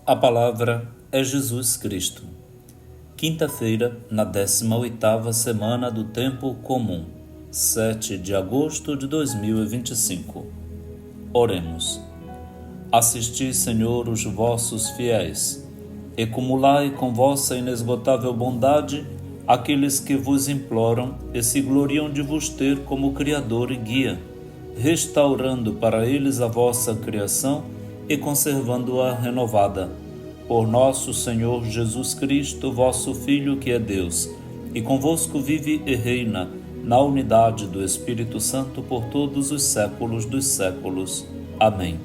A palavra é Jesus Cristo. Quinta-feira, na 18ª semana do Tempo Comum, 7 de agosto de 2025. Oremos. Assisti, Senhor, os vossos fiéis, e cumulai com vossa inesgotável bondade aqueles que vos imploram e se gloriam de vos ter como Criador e Guia, restaurando para eles a vossa criação e conservando-a renovada. Por nosso Senhor Jesus Cristo, vosso Filho, que é Deus, e convosco vive e reina, na unidade do Espírito Santo, por todos os séculos dos séculos. Amém.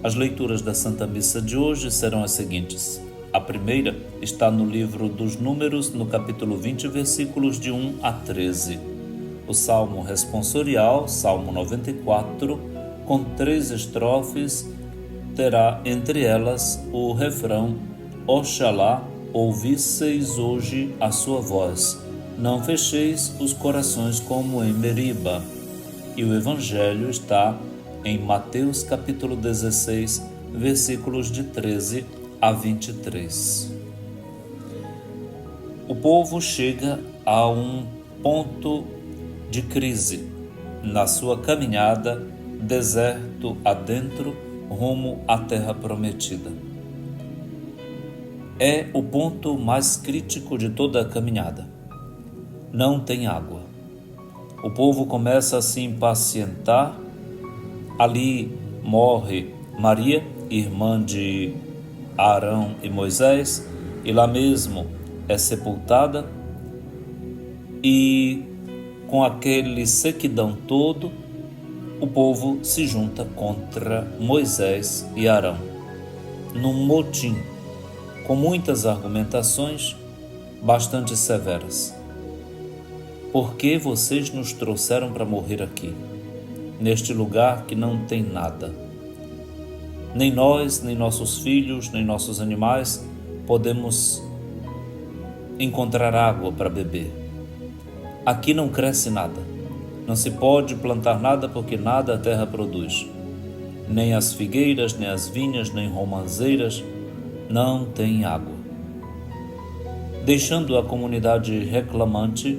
As leituras da Santa Missa de hoje serão as seguintes. A primeira está no livro dos Números, no capítulo 20, versículos de 1 a 13. O Salmo responsorial, Salmo 94, com 3 estrofes, terá entre elas o refrão: Oxalá ouvisseis hoje a sua voz, não fecheis os corações como em Meriba. E o Evangelho está em Mateus capítulo 16, versículos de 13 a 23. O povo chega a um ponto de crise na sua caminhada deserto adentro, rumo à terra prometida. É o ponto mais crítico de toda a caminhada. Não tem água. O povo começa a se impacientar. Ali morre Maria, irmã de Arão e Moisés, e lá mesmo é sepultada. E com aquele sequidão todo, o povo se junta contra Moisés e Arão, num motim, com muitas argumentações bastante severas. Por que vocês nos trouxeram para morrer aqui, neste lugar que não tem nada? Nem nós, nem nossos filhos, nem nossos animais podemos encontrar água para beber. Aqui não cresce nada. Não se pode plantar nada porque nada a terra produz. Nem as figueiras, nem as vinhas, nem romãzeiras, não tem água. Deixando a comunidade reclamante,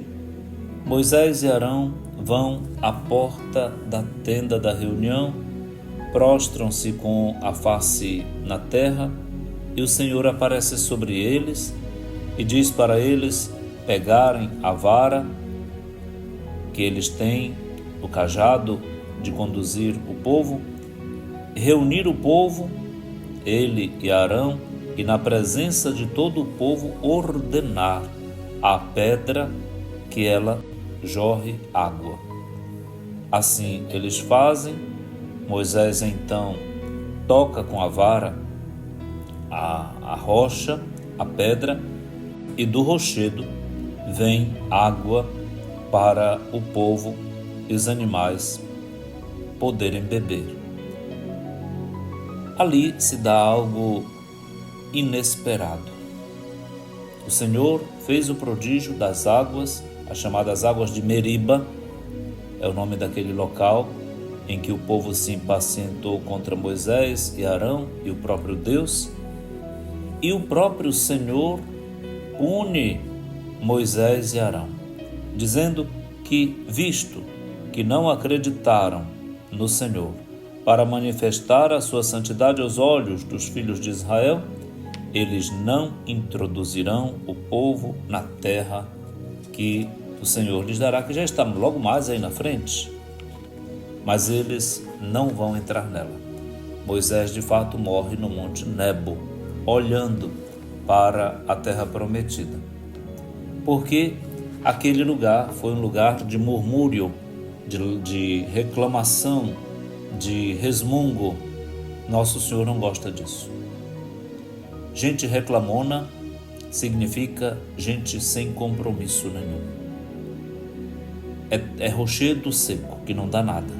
Moisés e Arão vão à porta da tenda da reunião, prostram-se com a face na terra, e o Senhor aparece sobre eles e diz para eles pegarem a vara que eles têm, o cajado de conduzir o povo, reunir o povo, ele e Arão, e na presença de todo o povo ordenar a pedra que ela jorre água. Assim eles fazem. Moisés então toca com a vara a rocha, a pedra, e do rochedo vem água para o povo e os animais poderem beber. Ali se dá algo inesperado. O Senhor fez o prodígio das águas, as chamadas águas de Meriba, é o nome daquele local em que o povo se impacientou contra Moisés e Arão e o próprio Deus, e o próprio Senhor pune Moisés e Arão, dizendo que, visto que não acreditaram no Senhor para manifestar a sua santidade aos olhos dos filhos de Israel, eles não introduzirão o povo na terra que o Senhor lhes dará, que já está logo mais aí na frente, mas eles não vão entrar nela. Moisés de fato morre no Monte Nebo, olhando para a terra prometida, porque aquele lugar foi um lugar de murmúrio, de reclamação, de resmungo. Nosso Senhor não gosta disso. Gente reclamona significa gente sem compromisso nenhum. É rochedo seco, que não dá nada.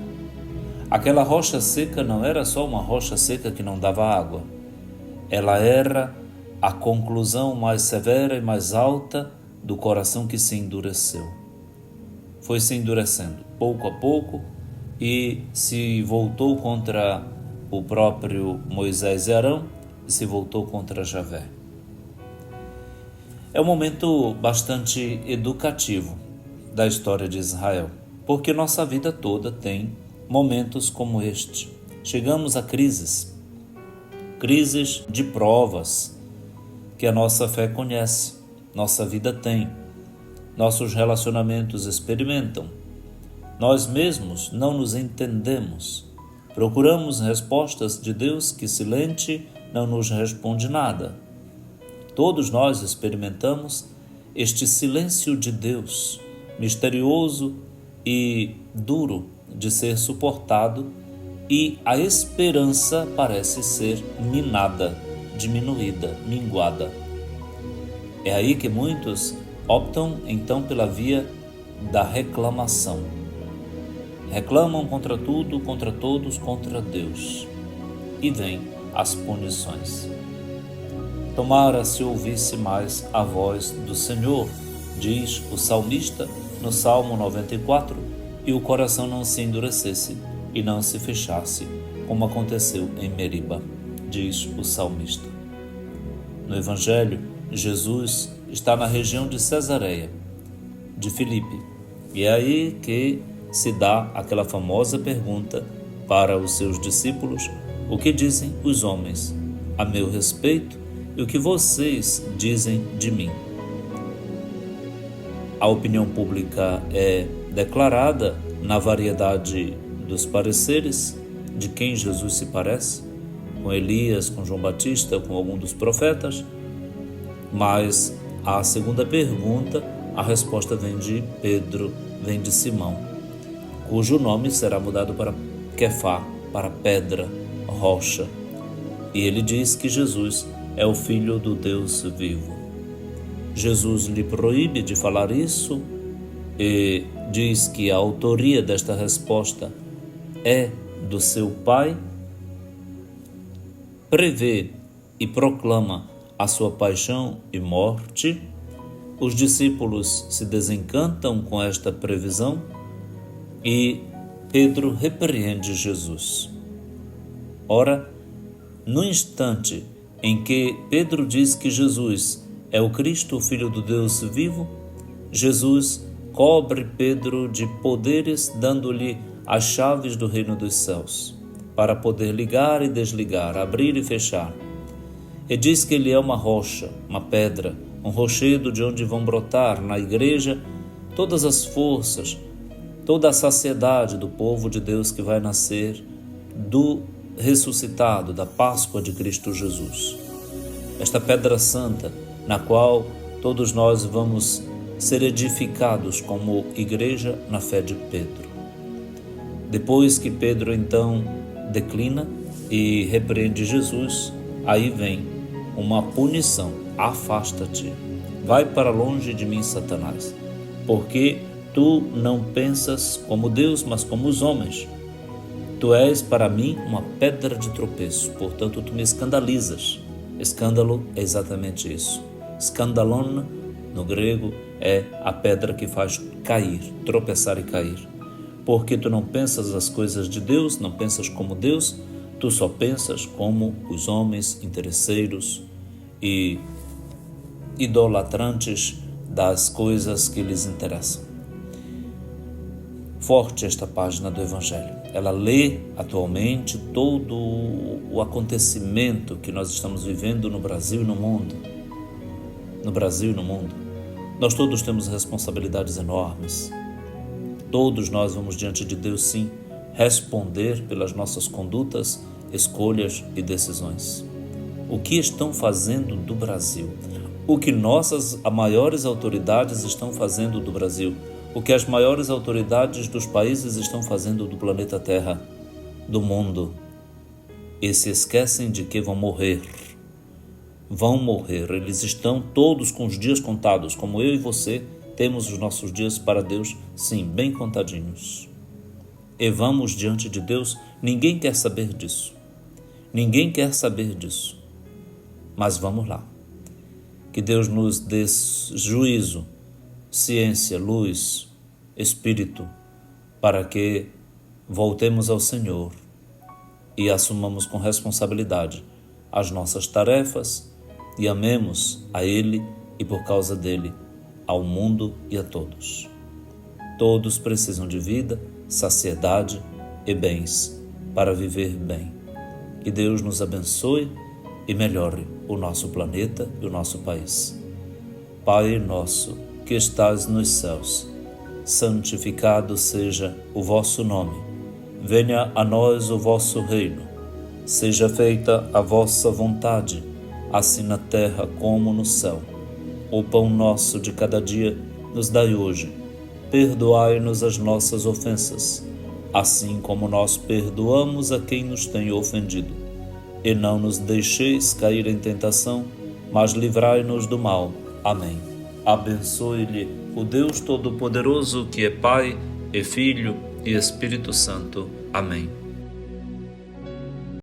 Aquela rocha seca não era só uma rocha seca que não dava água. Ela era a conclusão mais severa e mais alta do coração que se endureceu. Foi se endurecendo pouco a pouco e se voltou contra o próprio Moisés e Arão, e se voltou contra Javé. É um momento bastante educativo da história de Israel, porque nossa vida toda tem momentos como este. Chegamos a crises de provas que a nossa fé conhece, nossa vida tem, nossos relacionamentos experimentam. Nós mesmos não nos entendemos. Procuramos respostas de Deus que silente não nos responde nada. Todos nós experimentamos este silêncio de Deus, misterioso e duro de ser suportado, e a esperança parece ser minada, diminuída, minguada. É aí que muitos optam então pela via da reclamação. Reclamam contra tudo, contra todos, contra Deus. E vêm as punições. Tomara se ouvisse mais a voz do Senhor, diz o salmista no Salmo 94, e o coração não se endurecesse e não se fechasse, como aconteceu em Meriba, diz o salmista. No Evangelho, Jesus está na região de Cesareia, de Filipe, e é aí que se dá aquela famosa pergunta para os seus discípulos: o que dizem os homens a meu respeito e o que vocês dizem de mim? A opinião pública é declarada na variedade dos pareceres de quem Jesus se parece, com Elias, com João Batista, com algum dos profetas, mas a segunda pergunta, a resposta vem de Pedro, vem de Simão, cujo nome será mudado para Quefá, para pedra, rocha. E ele diz que Jesus é o Filho do Deus vivo. Jesus lhe proíbe de falar isso e diz que a autoria desta resposta é do seu Pai. Prevê e proclama a sua paixão e morte. Os discípulos se desencantam com esta previsão e Pedro repreende Jesus. Ora, no instante em que Pedro diz que Jesus é o Cristo, o Filho do Deus vivo, Jesus cobre Pedro de poderes, dando-lhe as chaves do reino dos céus, para poder ligar e desligar, abrir e fechar. E diz que ele é uma rocha, uma pedra, um rochedo de onde vão brotar na igreja todas as forças, toda a saciedade do povo de Deus que vai nascer do ressuscitado, da Páscoa de Cristo Jesus. Esta pedra santa, na qual todos nós vamos ser edificados como igreja na fé de Pedro. Depois que Pedro então declina e repreende Jesus, aí vem uma punição: afasta-te, vai para longe de mim, Satanás, porque tu não pensas como Deus, mas como os homens. Tu és para mim uma pedra de tropeço, portanto tu me escandalizas. Escândalo é exatamente isso. Skandalon, no grego, é a pedra que faz cair, tropeçar e cair. Porque tu não pensas as coisas de Deus, não pensas como Deus, tu só pensas como os homens interesseiros e idolatrantes das coisas que lhes interessam. Forte esta página do Evangelho. Ela lê atualmente todo o acontecimento que nós estamos vivendo no Brasil e no mundo. No Brasil e no mundo. Nós todos temos responsabilidades enormes. Todos nós vamos diante de Deus, sim, responder pelas nossas condutas, escolhas e decisões. O que estão fazendo do Brasil? O que nossas maiores autoridades estão fazendo do Brasil? O que as maiores autoridades dos países estão fazendo do planeta Terra, do mundo? E se esquecem de que vão morrer. Vão morrer. Eles estão todos com os dias contados, como eu e você temos os nossos dias para Deus, sim, bem contadinhos. E vamos diante de Deus, ninguém quer saber disso. Ninguém quer saber disso. Mas vamos lá. Que Deus nos dê juízo, ciência, luz, espírito, para que voltemos ao Senhor e assumamos com responsabilidade as nossas tarefas e amemos a Ele e, por causa dele, ao mundo e a todos. Todos precisam de vida, saciedade e bens para viver bem. Que Deus nos abençoe e melhore o nosso planeta e o nosso país. Pai nosso, que estás nos céus, santificado seja o vosso nome. Venha a nós o vosso reino. Seja feita a vossa vontade, assim na terra como no céu. O pão nosso de cada dia nos dai hoje. Perdoai-nos as nossas ofensas, assim como nós perdoamos a quem nos tem ofendido. E não nos deixeis cair em tentação, mas livrai-nos do mal. Amém. Abençoe-lhe o Deus Todo-Poderoso, que é Pai, e Filho, e Espírito Santo. Amém.